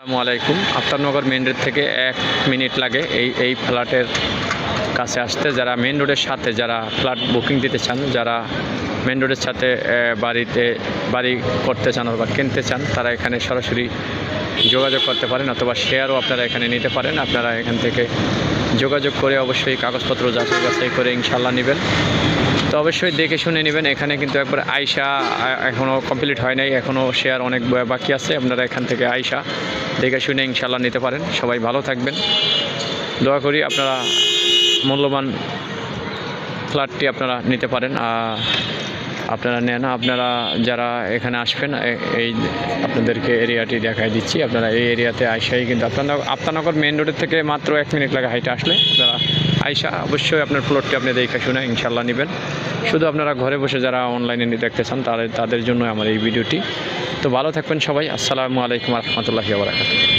আসসালামু আলাইকুম। Aftabnagar main road থেকে 1 মিনিট লাগে এই ফ্ল্যাটের কাছে আসতে। যারা মেন রোডের সাথে যারা ফ্ল্যাট বুকিং দিতে চান, যারা মেন রোডের সাথে বাড়ি করতে চান অথবা কিনতে চান, তারা এখানে সরাসরি যোগাযোগ করতে পারেন অথবা শেয়ারও আপনারা এখানে নিতে পারেন। আপনারা এখান থেকে যোগাযোগ করে অবশ্যই কাগজপত্র যাচাই করে ইনশাল্লাহ নেবেন। তো অবশ্যই দেখে শুনে নেবেন। এখানে কিন্তু একবার আয়সা এখনও কমপ্লিট হয় নাই, এখনও শেয়ার অনেক বাকি আছে। আপনারা এখান থেকে আয়সা দেখে শুনে ইনশাল্লাহ নিতে পারেন। সবাই ভালো থাকবেন, দোয়া করি আপনারা মূল্যবান ফ্ল্যাটটি আপনারা নিতে পারেন। আপনারা নেন, আপনারা যারা এখানে আসবেন এই আপনাদেরকে এরিয়াটি দেখাই দিচ্ছি। আপনারা এই এরিয়াতে আয়সাই কিন্তু আফতাবনগর মেন রোডের থেকে মাত্র 1 মিনিট লাগে হাইটে আসলে। আপনারা আয়সা অবশ্যই আপনার প্লটটি আপনি দেখে শুনে ইনশাল্লাহ নেবেন। শুধু আপনারা ঘরে বসে যারা অনলাইনে দেখতে চান তাদের জন্য আমার এই ভিডিওটি। তো ভালো থাকবেন সবাই। আসসালামু আলাইকুম রহমতুল্লাহি ওয়া বারাকাতুহু।